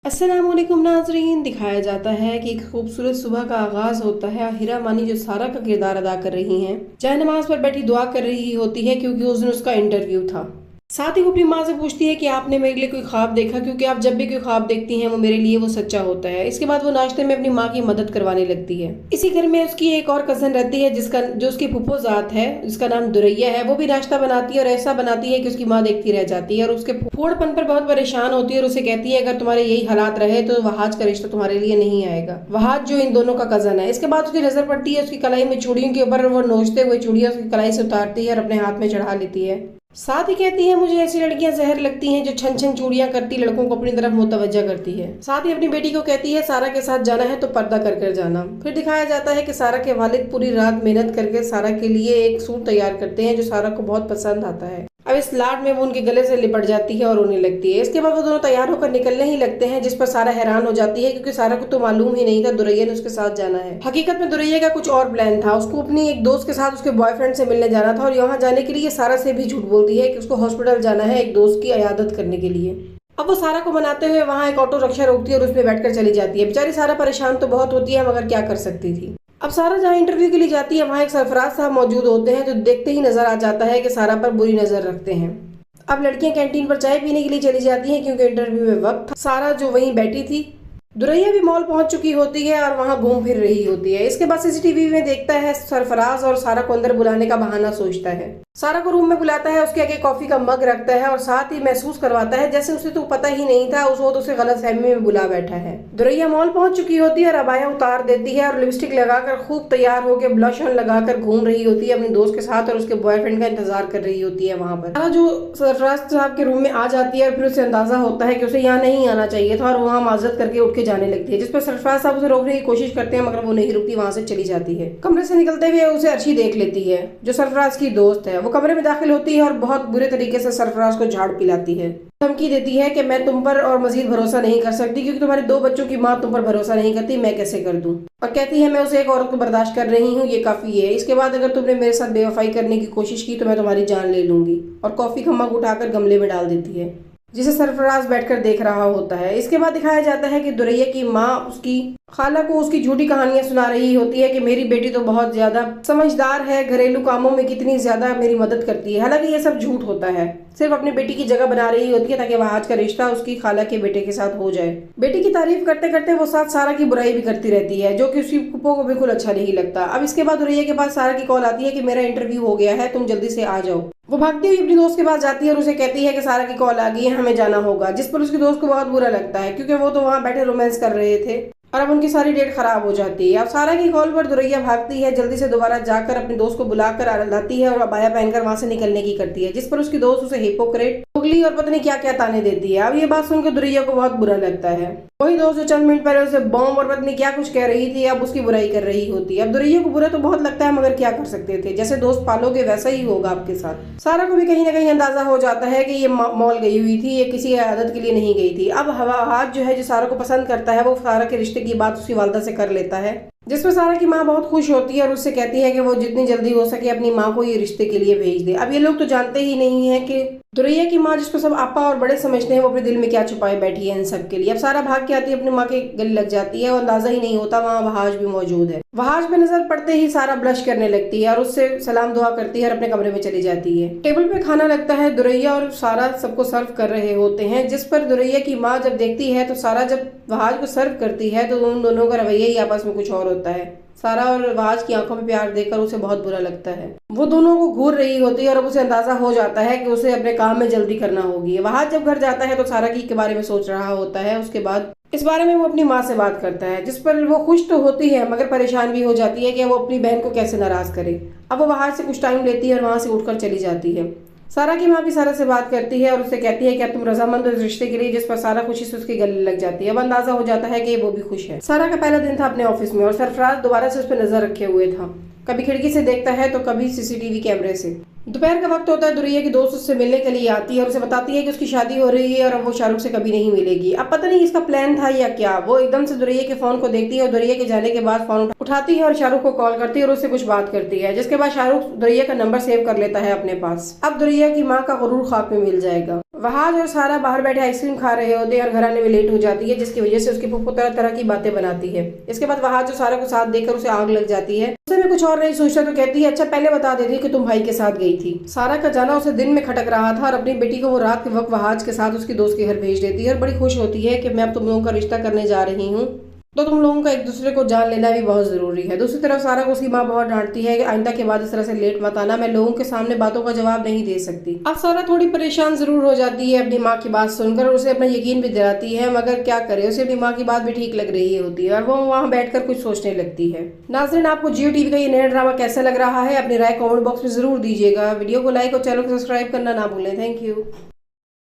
अस्सलामुअलैकुम नाजरीन। दिखाया जाता है कि एक खूबसूरत सुबह का आगाज होता है और हीरा मानी जो सारा का किरदार अदा कर रही हैं, चाहे नमाज पर बैठी दुआ कर रही होती है क्योंकि उस दिन उसका इंटरव्यू था। साथ ही वो अपनी माँ से पूछती है कि आपने मेरे लिए कोई ख्वाब देखा, क्योंकि आप जब भी कोई ख्वाब देखती हैं वो मेरे लिए वो सच्चा होता है। इसके बाद वो नाश्ते में अपनी माँ की मदद करवाने लगती है। इसी घर में उसकी एक और कजन रहती है जिसका जो उसकी फुफो जात है, जिसका नाम दुरैया है। वो भी नाश्ता बनाती है और ऐसा बनाती है कि उसकी माँ देखती रह जाती है और उसके फूहड़पन पर बहुत परेशान होती है और उसे कहती है अगर तुम्हारे यही हालात रहे तो वहाज का रिश्ता तुम्हारे लिए नहीं आएगा। वहाज जो इन दोनों का कजन है। इसके बाद उसकी नजर पड़ती है उसकी कलाई में चूड़ियों के ऊपर। वो नोचते हुए चूड़ियां उसकी कलाई से उतारती है और अपने हाथ में चढ़ा लेती है। साथ ही कहती है मुझे ऐसी लड़कियां जहर लगती हैं जो छन छन चूड़ियां करती लड़कों को अपनी तरफ मुतवज्जा करती है। साथ ही अपनी बेटी को कहती है सारा के साथ जाना है तो पर्दा कर कर जाना। फिर दिखाया जाता है कि सारा के वालिद पूरी रात मेहनत करके सारा के लिए एक सूट तैयार करते हैं जो सारा को बहुत पसंद आता है। अब इस लाड में वो उनके गले से लिपट जाती है और रोने लगती है। इसके बाद वो दोनों तैयार होकर निकलने ही लगते हैं, जिस पर सारा हैरान हो जाती है क्योंकि सारा को तो मालूम ही नहीं था दुरैया ने उसके साथ जाना है। हकीकत में दुरैया का कुछ और प्लान था। उसको अपनी एक दोस्त के साथ उसके बॉयफ्रेंड से मिलने जाना था और यहाँ जाने के लिए सारा से भी झूठ बोलती है कि उसको हॉस्पिटल जाना है एक दोस्त की इयादत करने के लिए। अब वो सारा को मनाते हुए वहाँ एक ऑटो रिक्शा रोकती है और उसमें बैठकर चली जाती है। बेचारी सारा परेशान तो बहुत होती है मगर क्या कर सकती थी। अब सारा जहाँ इंटरव्यू के लिए जाती है वहाँ एक सरफराज साहब मौजूद होते हैं जो देखते ही नजर आ जाता है कि सारा पर बुरी नजर रखते हैं। अब लड़कियां कैंटीन पर चाय पीने के लिए चली जाती हैं क्योंकि इंटरव्यू में वक्त था। सारा जो वहीं बैठी थी, दुरैया भी मॉल पहुंच चुकी होती है और वहां घूम फिर रही होती है। इसके बाद सीसीटीवी में देखता है सरफराज और सारा को अंदर बुलाने का बहाना सोचता है। सारा को रूम में बुलाता है, उसके आगे कॉफी का मग रखता है और साथ ही महसूस करवाता है जैसे उसे तो पता ही नहीं था उस वो तो उसे गलतफहमी में बुला बैठा है। दुरैया मॉल पहुंच चुकी होती है और अबाया उतार देती है और लिपस्टिक लगाकर खूब तैयार होकर ब्लश ऑन लगाकर घूम रही होती है अपने दोस्त के साथ और उसके बॉयफ्रेंड का इंतजार कर रही होती है। वहां पर सारा जो सरफराज साहब के रूम में आ जाती है और फिर उसे अंदाजा होता है कि उसे यहाँ नहीं आना चाहिए था और वहाँ माजरत करके उठ के जाने लगती है, जिस पर सरफराज साहब उसे रोकने की कोशिश करते हैं मगर वो नहीं रुकती, वहां से चली जाती है। कमरे से निकलते हुए उसे अर्शी देख लेती है जो सरफराज की दोस्त है। वो कमरे में दाखिल होती है और बहुत बुरे तरीके से सरफराज को झाड़ पिलाती है। धमकी देती है कि मैं तुम पर और मजीद भरोसा नहीं कर सकती क्योंकि तुम्हारे 2 बच्चों की माँ तुम पर भरोसा नहीं करती, मैं कैसे कर दूं। और कहती है मैं उसे एक औरत को बर्दाश्त कर रही हूँ, ये काफी है। इसके बाद अगर तुमने मेरे साथ बेवफाई करने की कोशिश की तो मैं तुम्हारी जान ले लूंगी। और कॉफी का मग उठाकर गमले में डाल देती है जिसे सरफराज बैठकर देख रहा होता है। इसके बाद दिखाया जाता है कि दुरैया की माँ उसकी खाला को उसकी झूठी कहानियां सुना रही होती है कि मेरी बेटी तो बहुत ज्यादा समझदार है, घरेलू कामों में कितनी ज्यादा मेरी मदद करती है। हालांकि ये सब झूठ होता है, सिर्फ अपनी बेटी की जगह बना रही होती है ताकि वहाज का रिश्ता उसकी खाला के बेटे के साथ हो जाए। बेटी की तारीफ करते करते वो साथ सारा की बुराई भी करती रहती है जो कि उसकी फूफो को बिल्कुल अच्छा नहीं लगता। अब इसके बाद दुरैया के पास सारा की कॉल आती है कि मेरा इंटरव्यू हो गया है, तुम जल्दी से आ जाओ। वो भागती हुई अपनी दोस्त के पास जाती है और उसे कहती है कि सारा की कॉल आ गई है, हमें जाना होगा, जिस पर उसकी दोस्त को बहुत बुरा लगता है क्योंकि वो तो वहाँ बैठे रोमांस कर रहे थे और अब उनकी सारी डेट खराब हो जाती है। अब सारा की कॉल पर दुरैया भागती है, जल्दी से दोबारा जाकर अपने दोस्त को बुलाकर लाती है और अबाया पहनकर वहां से निकलने की करती है, जिस पर उसकी दोस्त उसे हिपोक्रेट, उगली और पता नहीं क्या क्या ताने देती है। अब ये बात सुनकर दुरैया को बहुत बुरा लगता है। वही दोस्त जो चंद मिनट पहले उसे बॉम्ब और पता नहीं क्या कुछ कह रही थी अब उसकी बुराई कर रही होती है। अब दुरैया को बुरा तो बहुत लगता है मगर क्या कर सकते थे, जैसे दोस्त पालोगे वैसा ही होगा आपके साथ। सारा को भी कहीं ना कहीं अंदाजा हो जाता है कि ये मॉल गई हुई थी, ये किसी आदत के लिए नहीं गई थी। अब हाथ जो है जो सारा को पसंद करता है वो सारा के रिश्ते की बात उसकी वालदा से कर लेता है, जिसमें सारा की माँ बहुत खुश होती है और उससे कहती है कि वो जितनी जल्दी हो सके अपनी माँ को ये रिश्ते के लिए भेज दे। अब ये लोग तो जानते ही नहीं है कि दुरैया की माँ जिसको सब आपा और बड़े समझते हैं वो अपने दिल में क्या छुपाए बैठी है इन सब के लिए। अब सारा भाग के आती है अपनी माँ के गले लग जाती है और अंदाजा ही नहीं होता वहाँ वहाज भी मौजूद है। वहाज पे नजर पड़ते ही सारा ब्लश करने लगती है और उससे सलाम दुआ करती है और अपने कमरे में चली जाती है। टेबल पे खाना लगता है, दुरैया और सारा सबको सर्व कर रहे होते हैं, जिस पर दुरैया की माँ जब देखती है तो सारा जब वहाज को सर्व करती है तो उन दोनों का रवैया ही आपस में कुछ और होता है। सारा और वहाज की आंखों में प्यार देखकर उसे बहुत बुरा लगता है। वो दोनों को घूर रही होती है और अब उसे अंदाजा हो जाता है कि उसे अपने काम में जल्दी करना होगी। वहाज जब घर जाता है तो सारा की के बारे में सोच रहा होता है। उसके बाद इस बारे में वो अपनी माँ से बात करता है, जिस पर वो खुश तो होती है मगर परेशान भी हो जाती है कि वो अपनी बहन को कैसे नाराज करे। अब वो वहाज से कुछ टाइम लेती है और वहां से उठकर चली जाती है। सारा की माँ भी सारा से बात करती है और उससे कहती है क्या तुम रजामंद हो इस रिश्ते के लिए, जिस पर सारा खुशी से उसके गले लग जाती है। अब अंदाजा हो जाता है कि वो भी खुश है। सारा का पहला दिन था अपने ऑफिस में और सरफराज दोबारा से उस पर नजर रखे हुए था। कभी खिड़की से देखता है तो कभी सीसीटीवी कैमरे से। दोपहर का वक्त होता है, दुरैया की दोस्त उससे मिलने के लिए आती है और उसे बताती है कि उसकी शादी हो रही है और अब वो शाहरुख से कभी नहीं मिलेगी। अब पता नहीं इसका प्लान था या क्या। वो एकदम से दुरैया के फोन को देखती है और दुरैया के जाने के बाद फोन उठाती है और शाहरुख को कॉल करती है और उससे कुछ बात करती है, जिसके बाद शाहरुख दुरैया का नंबर सेव कर लेता है अपने पास। अब दुरैया की माँ का गुरूर खाक में मिल जाएगा। वहाज और सारा बाहर बैठे आइसक्रीम खा रहे होते हैं और घर आने में लेट हो जाती है, जिसकी वजह से उसकी फूफू तरह तरह की बातें बनाती है। इसके बाद वहाज और सारा को साथ देखकर उसे आग लग जाती है। उसे भी कुछ और नहीं सोचता तो कहती है, अच्छा पहले बता देती कि तुम भाई के साथ गई थी। सारा का जाना उसे दिन में खटक रहा था और अपनी बेटी को वो रात के वक्त वहाज के साथ उसकी दोस्त के घर भेज देती है और बड़ी खुश होती है कि मैं अब तुम लोगों का रिश्ता करने जा रही हूँ, तो तुम लोगों का एक दूसरे को जान लेना भी बहुत जरूरी है। दूसरी तरफ सारा को उसकी माँ बहुत डांटती है कि आइंदा के बाद इस तरह से लेट मत आना, मैं लोगों के सामने बातों का जवाब नहीं दे सकती। अब सारा थोड़ी परेशान जरूर हो जाती है अपनी माँ की बात सुनकर और उसे अपना यकीन भी दिलाती है, मगर क्या करे, उसे अपनी माँ की बात भी ठीक लग रही होती है और वो वहाँ बैठकर कुछ सोचने लगती है। नाज़रीन, आपको जियो टीवी का ये नया ड्रामा कैसा लग रहा है, अपनी राय कमेंट बॉक्स में जरूर दीजिएगा। वीडियो को लाइक और चैनल को सब्सक्राइब करना ना भूलें। Thank you.